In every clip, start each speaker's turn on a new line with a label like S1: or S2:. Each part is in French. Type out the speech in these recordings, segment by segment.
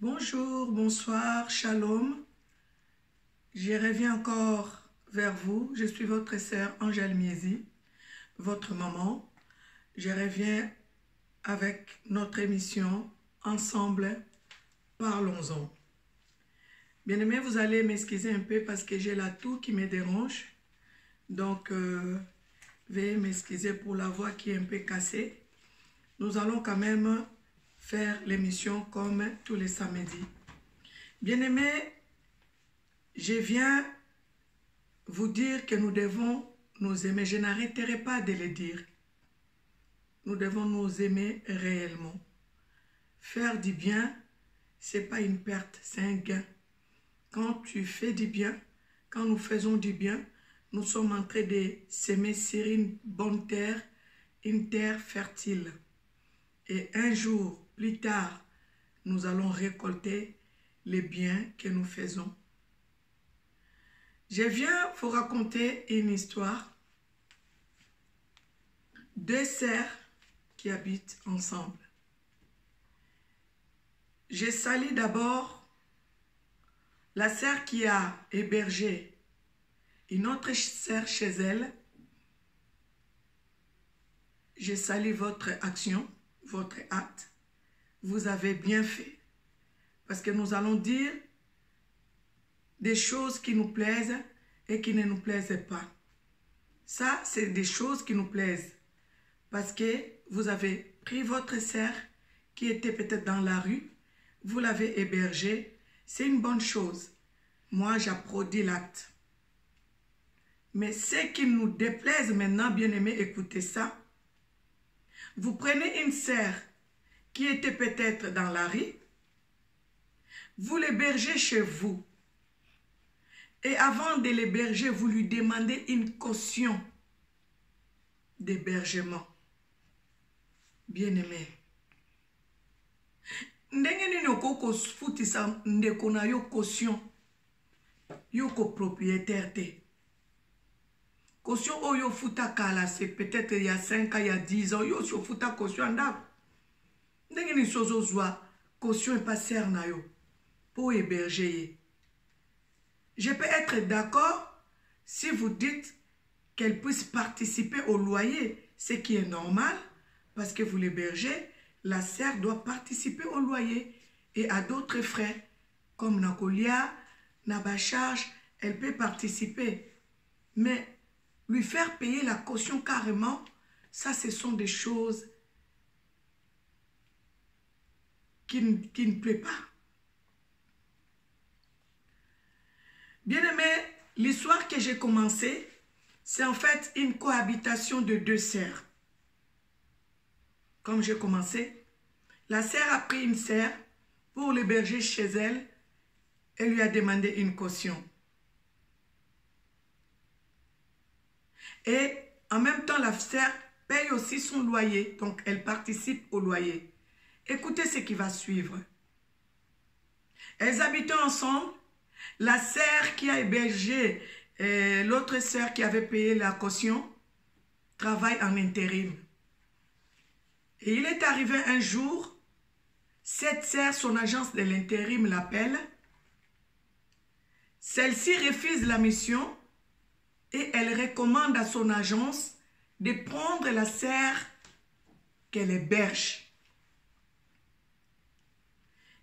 S1: Bonjour, bonsoir, shalom. Je reviens encore vers vous. Je suis votre sœur Angèle Miezi, votre maman. Je reviens avec notre émission Ensemble, parlons-en. Bien-aimés, vous allez m'excuser un peu parce que j'ai la toux qui me dérange. Donc, veuillez m'excuser pour la voix qui est un peu cassée. Nous allons quand même faire l'émission comme tous les samedis. Bien-aimés, je viens vous dire que nous devons nous aimer. Je n'arrêterai pas de le dire. Nous devons nous aimer réellement. Faire du bien, ce n'est pas une perte, c'est un gain. Quand tu fais du bien, quand nous faisons du bien, nous sommes en train de s'aimer sur une bonne terre, une terre fertile. Et un jour, plus tard, nous allons récolter les biens que nous faisons. Je viens vous raconter une histoire. Deux sœurs qui habitent ensemble. Je salue d'abord la sœur qui a hébergé une autre sœur chez elle. Je salue votre action, votre acte. Vous avez bien fait. Parce que nous allons dire des choses qui nous plaisent et qui ne nous plaisent pas. Ça, c'est des choses qui nous plaisent. Parce que vous avez pris votre sœur qui était peut-être dans la rue, vous l'avez hébergée, c'est une bonne chose. Moi, j'applaudis l'acte. Mais ce qui nous déplaise maintenant, bien-aimés, écoutez ça. Vous prenez une sœur qui était peut-être dans la rue, vous l'hébergez chez vous. Et avant de l'héberger, vous lui demandez une caution d'hébergement. Bien-aimé. Ndenge nini okoko futisa ndeko na yo caution. Yo ko propriétaire te. Caution oyo futa kala, c'est peut-être il y a 5 ans, il y a 10 ans. Yo so futa caution ndako. Ndenge nini sozo zwa caution et pas sœur na yo pour héberger. Je peux être d'accord si vous dites qu'elle puisse participer au loyer, ce qui est normal, parce que vous l'hébergez, la sœur doit participer au loyer et à d'autres frais, comme Nakolia, Nabacharge, elle peut participer. Mais lui faire payer la caution carrément, ça, ce sont des choses qui ne plaisent pas. Bien-aimé, l'histoire que j'ai commencée, c'est en fait une cohabitation de deux sœurs. Comme j'ai commencé, la sœur a pris une sœur pour l'héberger chez elle et lui a demandé une caution. Et en même temps, la sœur paye aussi son loyer, donc elle participe au loyer. Écoutez ce qui va suivre. Elles habitaient ensemble. La sœur qui a hébergé l'autre sœur qui avait payé la caution travaille en intérim. Et il est arrivé un jour, cette sœur, son agence de l'intérim l'appelle. Celle-ci refuse la mission et elle recommande à son agence de prendre la sœur qu'elle héberge.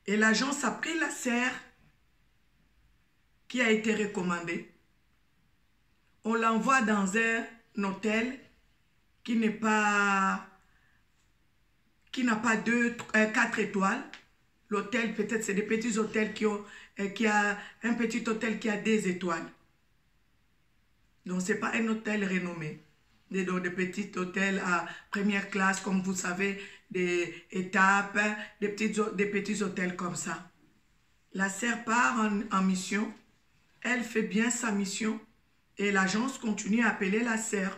S1: Et l'agence a pris la sœur qui a été recommandée. On l'envoie dans un hôtel qui n'a pas 4 étoiles. L'hôtel, peut-être, c'est des petits hôtels qui a un petit hôtel qui a 2 étoiles. Donc, ce n'est pas un hôtel renommé. Des petits hôtels à première classe, comme vous savez, des étapes, des petits hôtels comme ça. La sœur part en mission. Elle fait bien sa mission et l'agence continue à appeler la sœur.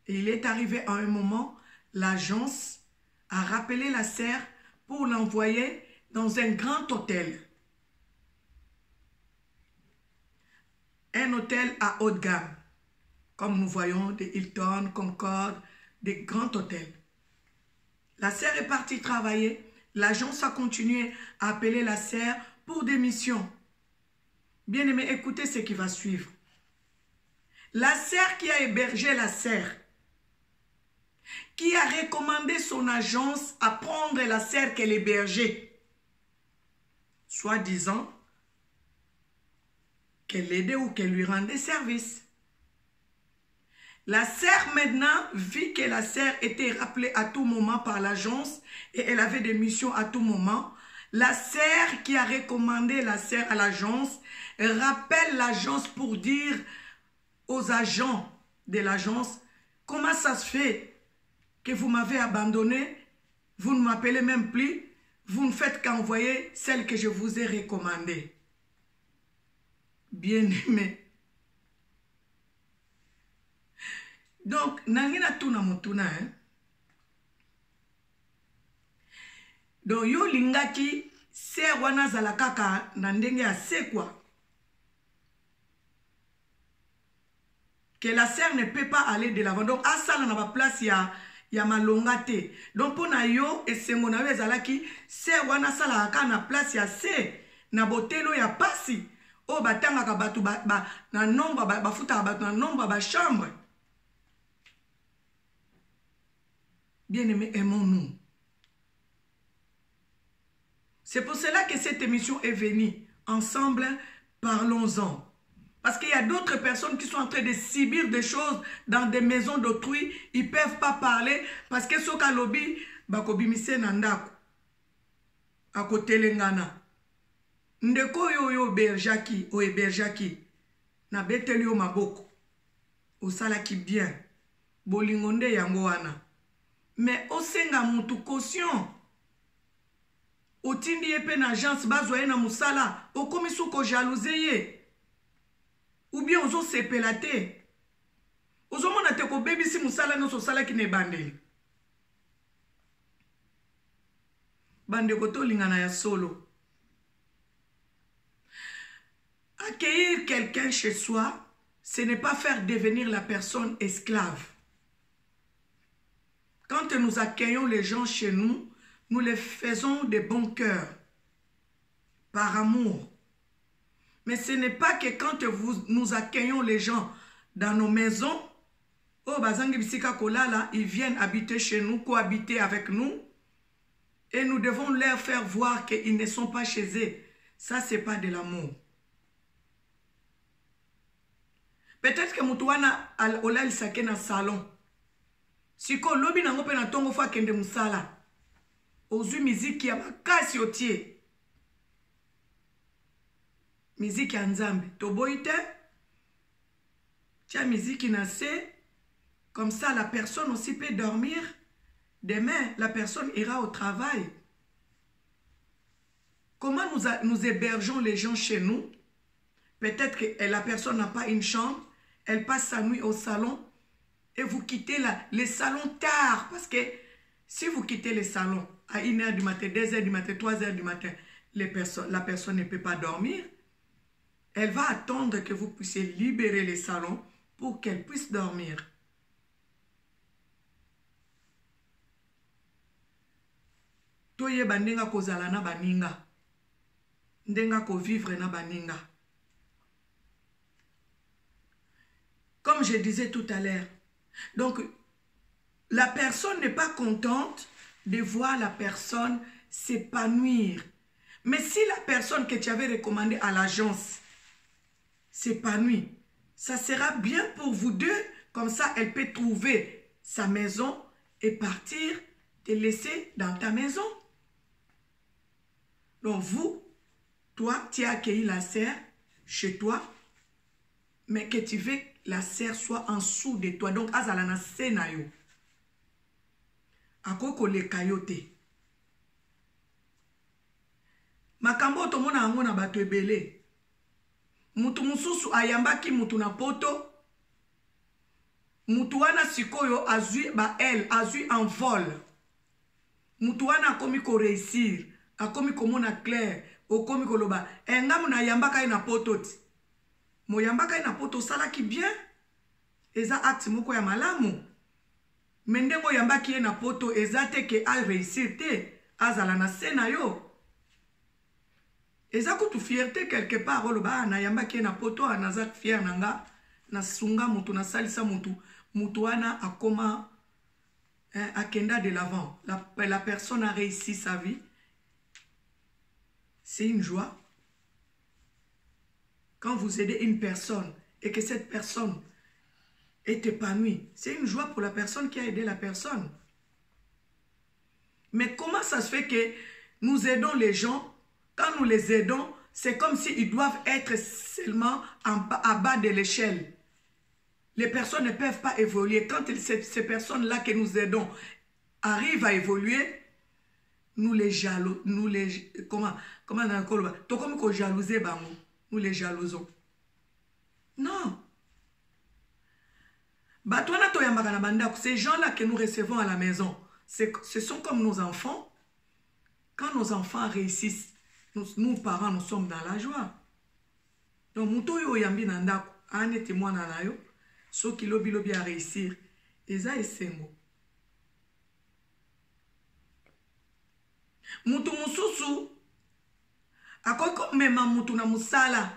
S1: Et il est arrivé à un moment, l'agence a rappelé la sœur pour l'envoyer dans un grand hôtel. Un hôtel à haute gamme, comme nous voyons des Hilton, Concorde, des grands hôtels. La sœur est partie travailler. l'agence a continué à appeler la sœur pour des missions. Bien-aimés, écoutez ce qui va suivre. La sœur qui a hébergé la sœur, qui a recommandé son agence à prendre la sœur qu'elle hébergeait, soi-disant qu'elle l'aidait ou qu'elle lui rendait service. La sœur maintenant vit que la sœur était rappelée à tout moment par l'agence et elle avait des missions à tout moment. La sœur qui a recommandé la sœur à l'agence rappelle l'agence pour dire aux agents de l'agence: comment ça se fait que vous m'avez abandonné, vous ne m'appelez même plus, vous ne faites qu'envoyer celle que je vous ai recommandée. Bien-aimé. Donc, nangina tuna mutuna, hein? Donc, yo lingaki, se wana zalakaka nandenge ase quoi. Que la sœur ne peut pas aller de l'avant. Donc, à ça, dans la place, il y a malongate. Donc, pour na yo, et c'est mon avis, zalaki, se wana salaka na place, il y a se, na botelo, il y a pasi. Oh, batanga ka batu, na nombre, bafuta batu, na nombre, ba chambre. Bien-aimés, aimons-nous. C'est pour cela que cette émission est venue. Ensemble, parlons-en. Parce qu'il y a d'autres personnes qui sont en train de subir des choses dans des maisons d'autrui. Ils ne peuvent pas parler parce que ce que lobby, bakobimise nandako. À côté lengana. Ndeko yo berjaki, o eberjaki. Na beteli yo maboko. O salaki bien. Bolingonde yango wana. Mais au senga mutu caution. Au tindi epe na agence bazwaye na musala. Au komisu ko jalouseye. Ou bien ozo sepelate. Ozo mona te ko baby si musala no so sala ki ne bandeli. Bande koto lingana ya solo. Accueillir quelqu'un chez soi, ce n'est pas faire devenir la personne esclave. Quand nous accueillons les gens chez nous, nous les faisons de bon cœur, par amour. Mais ce n'est pas que quand nous accueillons les gens dans nos maisons, oh, bazangi bisika kolala, ils viennent habiter chez nous, cohabiter avec nous, et nous devons leur faire voir qu'ils ne sont pas chez eux. Ça, ce n'est pas de l'amour. Peut-être que mutuwana ola lisake na salon. Siko lobi nango pe na tongo fa kende musala. Ozu miziki ya makasi otie. Miziki ya nzambe. Toboite. Tia miziki na se. Comme ça, la personne aussi peut dormir. Demain, la personne ira au travail. Comment nous hébergeons les gens chez nous? Peut-être que la personne n'a pas une chambre. Elle passe sa nuit au salon. Et vous quittez les salons tard. Parce que si vous quittez les salons à 1h du matin, 2h du matin, 3h du matin, la personne ne peut pas dormir. Elle va attendre que vous puissiez libérer les salons pour qu'elle puisse dormir. Toye bandenga kozala na baninga. Ndenga ko vivre na baninga. Comme je disais tout à l'heure. Donc, la personne n'est pas contente de voir la personne s'épanouir. Mais si la personne que tu avais recommandée à l'agence s'épanouit, ça sera bien pour vous deux. Comme ça, elle peut trouver sa maison et partir te laisser dans ta maison. Donc vous, toi, tu as accueilli la sœur chez toi, mais que tu veux la sœur soit en dessous de toi. Donc, azalana senayo. Akoko le kayote. Makambo tomona ango na bato ebele. Mutu mususu ayambaki mutu na poto. Mutu wana sikoyo azui ba elle, azui en vol. Mutu wana akomi ko réussir. Akomi komona clair. Okomi koloba. Engamu na yambaka ina poto ti. Moyambaka ina poto salaki bien. Eza acte moko ya malamu. Mendengo yambaki ina poto eza te ke a réussir te. azala na se na yo. Eza kutu fierté quelque part oloba na yamba ki na poto anaza fier nanga na sunga mutu na salisa mutu mutu wana akoma akenda de l'avant. La personne a réussi sa vie. C'est une joie. Quand vous aidez une personne et que cette personne est épanouie, c'est une joie pour la personne qui a aidé la personne. Mais comment ça se fait que nous aidons les gens? Quand nous les aidons, c'est comme s'ils doivent être seulement à bas de l'échelle. Les personnes ne peuvent pas évoluer. Quand ces personnes-là que nous aidons arrivent à évoluer, nous les jalousons. Nous les jalousons. Non. Ces gens-là que nous recevons à la maison, ce sont comme nos enfants. Quand nos enfants réussissent, nous parents, nous sommes dans la joie. Donc, muto yo yambi nandako, ane témoin na yo, so ki lobi lobi a réussir, eza esengo. Mutu mususu, akoko mema mutu na musala,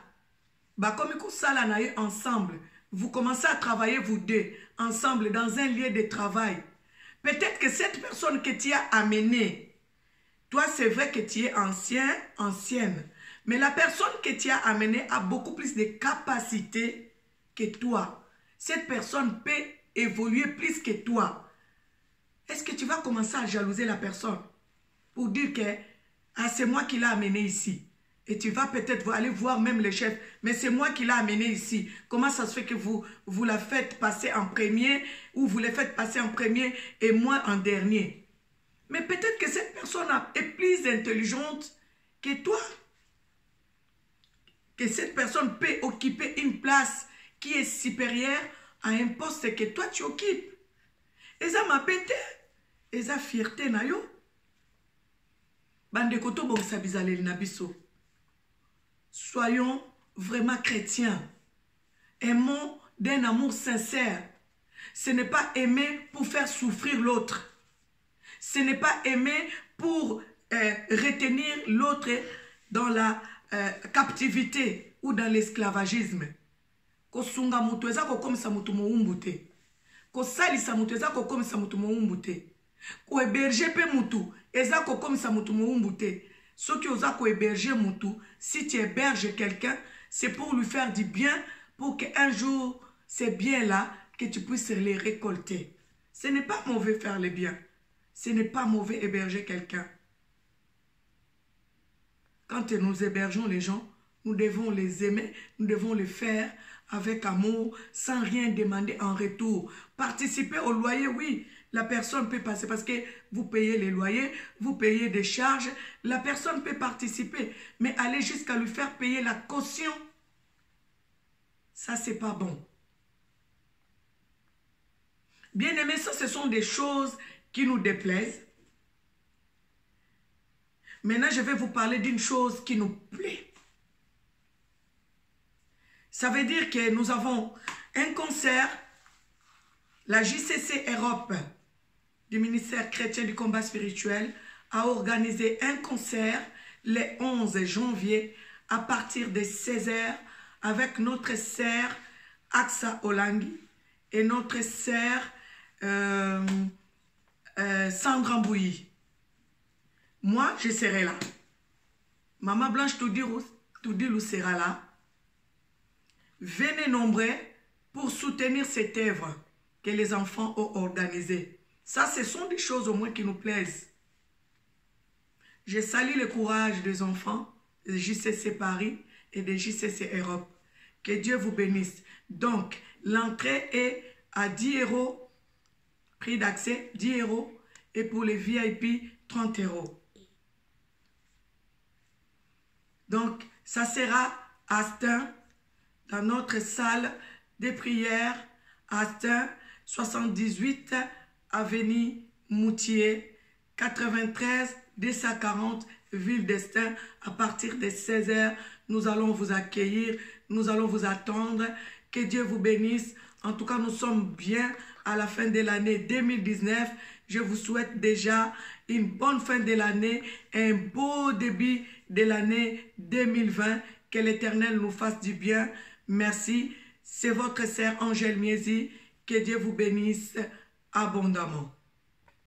S1: bakomi kusala na ye ensemble. Vous commencez à travailler vous deux, ensemble, dans un lieu de travail. Peut-être que cette personne que tu as amenée, toi, c'est vrai que tu es ancienne. Mais la personne que tu as amenée a beaucoup plus de capacités que toi. Cette personne peut évoluer plus que toi. Est-ce que tu vas commencer à jalouser la personne pour dire que c'est moi qui l'ai amené ici? Et tu vas peut-être aller voir même le chef. Mais c'est moi qui l'ai amené ici. Comment ça se fait que vous la faites passer en premier ou vous les faites passer en premier et moi en dernier? Mais peut-être que cette personne est plus intelligente que toi. Que cette personne peut occuper une place qui est supérieure à un poste que toi tu occupes. Et ça m'a pété. Et ça fierté na yo. Bande koto bon sabizaleli na biso. Soyons vraiment chrétiens. Aimons d'un amour sincère. Ce n'est pas aimer pour faire souffrir l'autre. Ce n'est pas aimer pour retenir l'autre dans la captivité ou dans l'esclavagisme. Kosunga mutu eza kokomisa mutu moumbu te. Kosalisa mutu eza kokomisa mutu moumbu te. Ko héberger pe mutu eza kokomisa mutu moumbu te. Ce qui osa ko héberger mutu, si tu héberges quelqu'un, c'est pour lui faire du bien, pour qu'un jour, ces biens-là, que tu puisses les récolter. Ce n'est pas mauvais faire le bien. Ce n'est pas mauvais héberger quelqu'un. Quand nous hébergeons les gens, nous devons les aimer, nous devons les faire avec amour, sans rien demander en retour. Participer au loyer, oui, la personne peut passer parce que vous payez les loyers, vous payez des charges, la personne peut participer, mais aller jusqu'à lui faire payer la caution, ça c'est pas bon. Bien aimé, ça ce sont des choses qui nous déplaisent. Maintenant, je vais vous parler d'une chose qui nous plaît. Ça veut dire que nous avons un concert, la JCC Europe du ministère chrétien du combat spirituel a organisé un concert le 11 janvier à partir de 16 h avec notre sœur Aksa Olangi et notre sœur Sandra Mbouyi. Moi, je serai là. Maman Blanche Toudilou sera là. Venez nombreux pour soutenir cette œuvre que les enfants ont organisée. Ça, ce sont des choses au moins qui nous plaisent. Je salue le courage des enfants de JCC Paris et de JCC Europe. Que Dieu vous bénisse. Donc, l'entrée est à 10 €, prix d'accès 10 €, et pour les VIP, 30 €. Donc, ça sera à Stein, dans notre salle de prière, à Stein, 78 avenue Moutier, 93 240, ville d'Estein. À partir de 16 h, nous allons vous accueillir, nous allons vous attendre. Que Dieu vous bénisse. En tout cas, nous sommes bien à la fin de l'année 2019. Je vous souhaite déjà une bonne fin de l'année, un beau début de l'année 2020. Que l'Éternel nous fasse du bien. Merci. C'est votre sœur Angèle Miezi. Que Dieu vous bénisse abondamment.